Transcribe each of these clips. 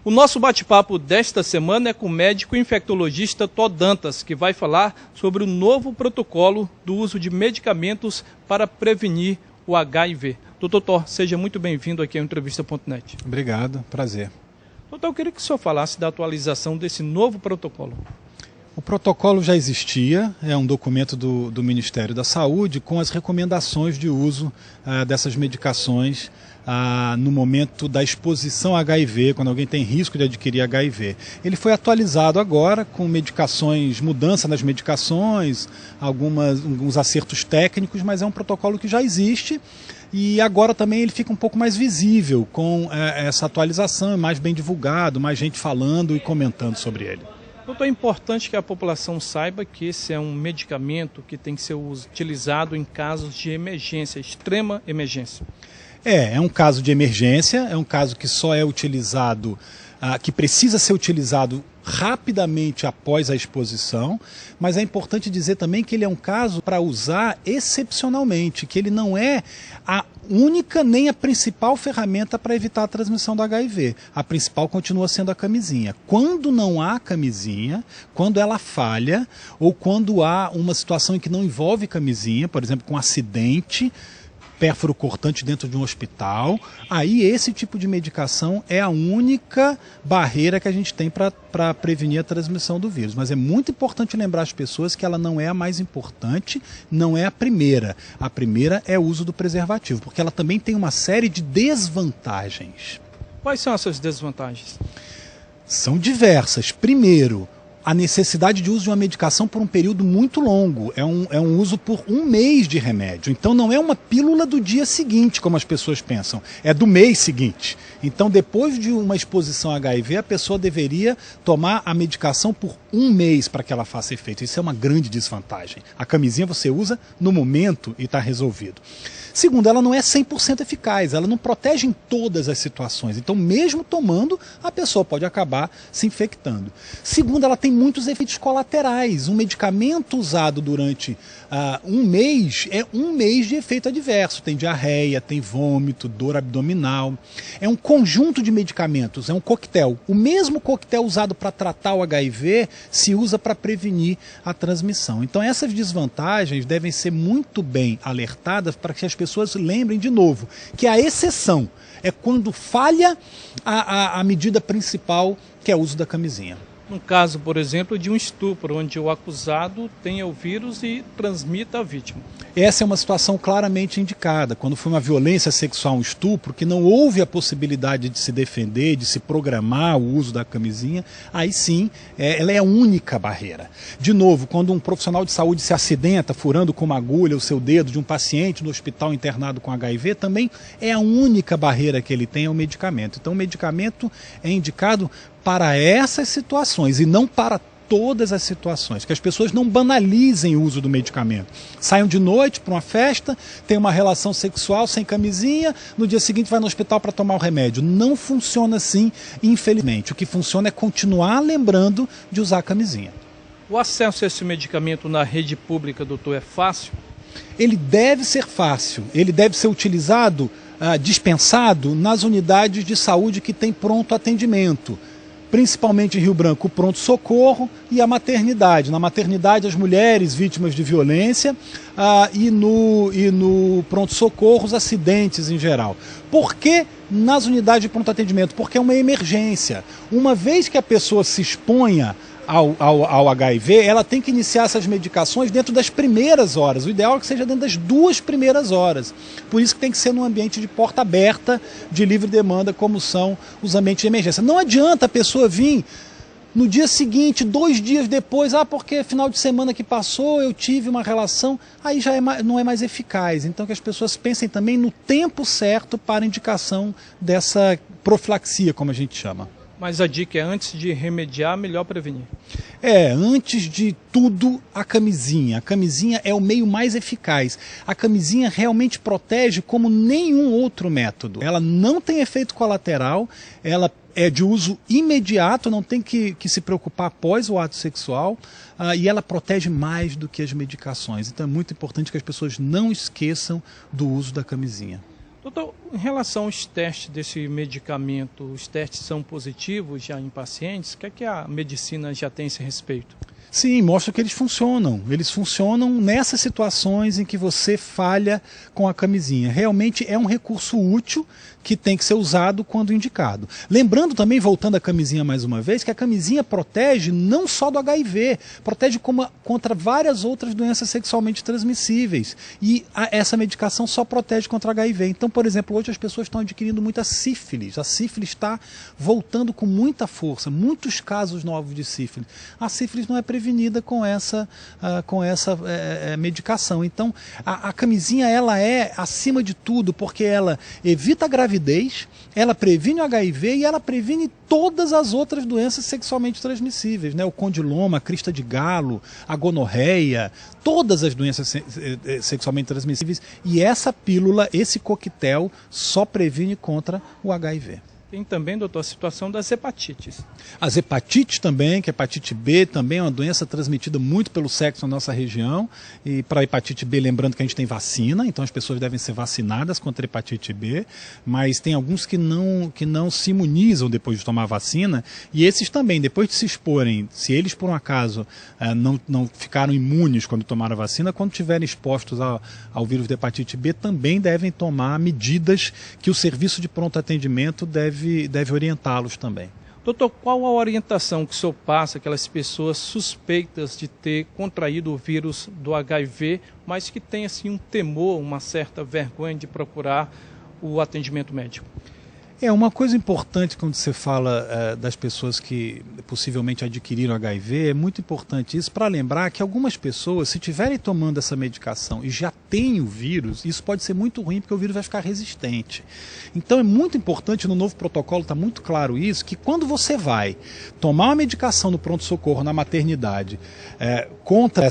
O nosso bate-papo desta semana é com o médico infectologista Tó Dantas, que vai falar sobre o novo protocolo do uso de medicamentos para prevenir o HIV. Doutor Tó, seja muito bem-vindo aqui ao Entrevista.net. Obrigado, prazer. Doutor, eu queria que o senhor falasse da atualização desse novo protocolo. O protocolo já existia, é um documento do Ministério da Saúde com as recomendações de uso dessas medicações no momento da exposição a HIV, quando alguém tem risco de adquirir HIV. Ele foi atualizado agora com medicações, mudança nas medicações, alguns acertos técnicos, mas é um protocolo que já existe e agora também ele fica um pouco mais visível com essa atualização, mais bem divulgado, mais gente falando e comentando sobre ele. Doutor, é importante que a população saiba que esse é um medicamento que tem que ser utilizado em casos de emergência, extrema emergência. É um caso de emergência, é um caso que só é utilizado, que precisa ser utilizado rapidamente após a exposição, mas é importante dizer também que ele é um caso para usar excepcionalmente, que ele não é a única nem a principal ferramenta para evitar a transmissão do HIV. A principal continua sendo a camisinha. Quando não há camisinha, quando ela falha, ou quando há uma situação em que não envolve camisinha, por exemplo, com acidente, pérfuro cortante dentro de um hospital, aí esse tipo de medicação é a única barreira que a gente tem para prevenir a transmissão do vírus. Mas é muito importante lembrar as pessoas que ela não é a mais importante, não é a primeira. A primeira é o uso do preservativo, porque ela também tem uma série de desvantagens. Quais são essas desvantagens? São diversas. Primeiro, a necessidade de uso de uma medicação por um período muito longo. É um uso por um mês de remédio. Então não é uma pílula do dia seguinte, como as pessoas pensam. É do mês seguinte. Então depois de uma exposição a HIV, a pessoa deveria tomar a medicação por um mês para que ela faça efeito. Isso é uma grande desvantagem. A camisinha você usa no momento e está resolvido. Segundo, ela não é 100% eficaz, ela não protege em todas as situações. Então, mesmo tomando, a pessoa pode acabar se infectando. Segundo, ela tem muitos efeitos colaterais. Um medicamento usado durante um mês é um mês de efeito adverso. Tem diarreia, tem vômito, dor abdominal. É um conjunto de medicamentos, é um coquetel. O mesmo coquetel usado para tratar o HIV se usa para prevenir a transmissão. Então, essas desvantagens devem ser muito bem alertadas para que as pessoas lembrem de novo que a exceção é quando falha a medida principal, que é o uso da camisinha. No caso, por exemplo, de um estupro, onde o acusado tenha o vírus e transmita a vítima. Essa é uma situação claramente indicada. Quando foi uma violência sexual, um estupro, que não houve a possibilidade de se defender, de se programar o uso da camisinha, aí sim, ela é a única barreira. De novo, quando um profissional de saúde se acidenta, furando com uma agulha o seu dedo de um paciente no hospital internado com HIV, também é a única barreira que ele tem, é o medicamento. Então o medicamento é indicado para essas situações e não para todas as situações, que as pessoas não banalizem o uso do medicamento. Saiam de noite para uma festa, tem uma relação sexual sem camisinha, no dia seguinte vai no hospital para tomar o remédio. Não funciona assim, infelizmente. O que funciona é continuar lembrando de usar a camisinha. O acesso a esse medicamento na rede pública, doutor, é fácil? Ele deve ser fácil, ele deve ser utilizado, dispensado nas unidades de saúde que tem pronto atendimento. Principalmente em Rio Branco, o pronto-socorro e a maternidade. Na maternidade, as mulheres vítimas de violência e no pronto-socorro, os acidentes em geral. Por que nas unidades de pronto-atendimento? Porque é uma emergência. Uma vez que a pessoa se exponha ao HIV, ela tem que iniciar essas medicações dentro das primeiras horas. O ideal é que seja dentro das 2 primeiras horas. Por isso que tem que ser num ambiente de porta aberta, de livre demanda, como são os ambientes de emergência. Não adianta a pessoa vir no dia seguinte, 2 dias depois, porque final de semana que passou eu tive uma relação, aí já não é mais eficaz. Então que as pessoas pensem também no tempo certo para a indicação dessa profilaxia, como a gente chama. Mas a dica é, antes de remediar, melhor prevenir. Antes de tudo, a camisinha. A camisinha é o meio mais eficaz. A camisinha realmente protege como nenhum outro método. Ela não tem efeito colateral, ela é de uso imediato, não tem que se preocupar após o ato sexual, e ela protege mais do que as medicações. Então é muito importante que as pessoas não esqueçam do uso da camisinha. Doutor, em relação aos testes desse medicamento, os testes são positivos já em pacientes? O que é que a medicina já tem a esse respeito? Sim, mostra que eles funcionam. Eles funcionam nessas situações em que você falha com a camisinha. Realmente é um recurso útil que tem que ser usado quando indicado. Lembrando também, voltando à camisinha mais uma vez, que a camisinha protege não só do HIV, protege contra várias outras doenças sexualmente transmissíveis. E essa medicação só protege contra HIV. Então, por exemplo, hoje as pessoas estão adquirindo muita sífilis. A sífilis está voltando com muita força, muitos casos novos de sífilis. A sífilis não é prevenida com essa medicação. Então, a camisinha ela é acima de tudo, porque ela evita a gravidez, ela previne o HIV e ela previne todas as outras doenças sexualmente transmissíveis, né? O condiloma, a crista de galo, a gonorreia, todas as doenças sexualmente transmissíveis. E essa pílula, esse coquetel, só previne contra o HIV. Tem também, doutor, a situação das hepatites. As hepatites também, que a hepatite B também é uma doença transmitida muito pelo sexo na nossa região. E para a hepatite B, lembrando que a gente tem vacina, então as pessoas devem ser vacinadas contra a hepatite B, mas tem alguns que não se imunizam depois de tomar a vacina, e esses também, depois de se exporem, se eles por um acaso não ficaram imunes quando tomaram a vacina, quando estiverem expostos ao vírus da hepatite B, também devem tomar medidas que o serviço de pronto atendimento deve orientá-los também. Doutor, qual a orientação que o senhor passa àquelas pessoas suspeitas de ter contraído o vírus do HIV, mas que têm assim, um temor, uma certa vergonha de procurar o atendimento médico? Uma coisa importante quando você fala das pessoas que possivelmente adquiriram HIV, é muito importante isso para lembrar que algumas pessoas, se estiverem tomando essa medicação e já têm o vírus, isso pode ser muito ruim porque o vírus vai ficar resistente. Então é muito importante, no novo protocolo está muito claro isso, que quando você vai tomar uma medicação no pronto-socorro, na maternidade, contra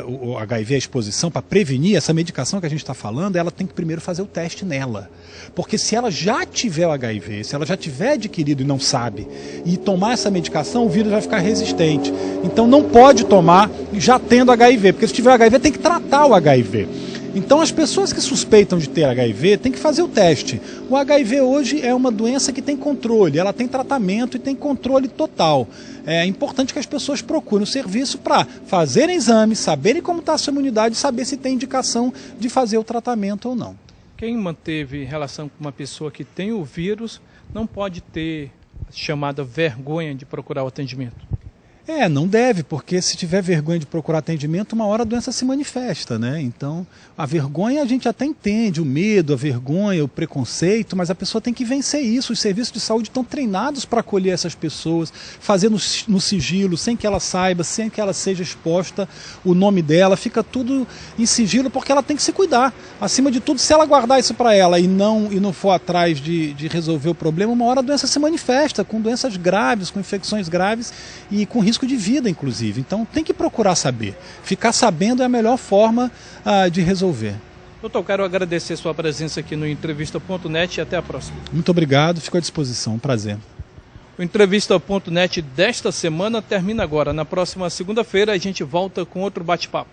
o HIV, a exposição, para prevenir essa medicação que a gente está falando, ela tem que primeiro fazer o teste nela. Porque se ela já tiver o HIV, se ela já tiver adquirido e não sabe, e tomar essa medicação, o vírus vai ficar resistente. Então não pode tomar já tendo HIV, porque se tiver HIV tem que tratar o HIV. Então as pessoas que suspeitam de ter HIV têm que fazer o teste. O HIV hoje é uma doença que tem controle, ela tem tratamento e tem controle total. É importante que as pessoas procurem o serviço para fazerem exames, saberem como está a sua imunidade e saber se tem indicação de fazer o tratamento ou não. Quem manteve relação com uma pessoa que tem o vírus não pode ter chamada vergonha de procurar o atendimento. Não deve, porque se tiver vergonha de procurar atendimento, uma hora a doença se manifesta, né? Então, a vergonha a gente até entende, o medo, a vergonha, o preconceito, mas a pessoa tem que vencer isso. Os serviços de saúde estão treinados para acolher essas pessoas, fazer no sigilo, sem que ela saiba, sem que ela seja exposta o nome dela, fica tudo em sigilo, porque ela tem que se cuidar. Acima de tudo, se ela guardar isso para ela e não for atrás de resolver o problema, uma hora a doença se manifesta com doenças graves, com infecções graves e com risco de vida, inclusive. Então tem que procurar saber. Ficar sabendo é a melhor forma de resolver. Doutor, quero agradecer sua presença aqui no Entrevista.net e até a próxima. Muito obrigado, fico à disposição. Um prazer. O Entrevista.net desta semana termina agora. Na próxima segunda-feira a gente volta com outro bate-papo.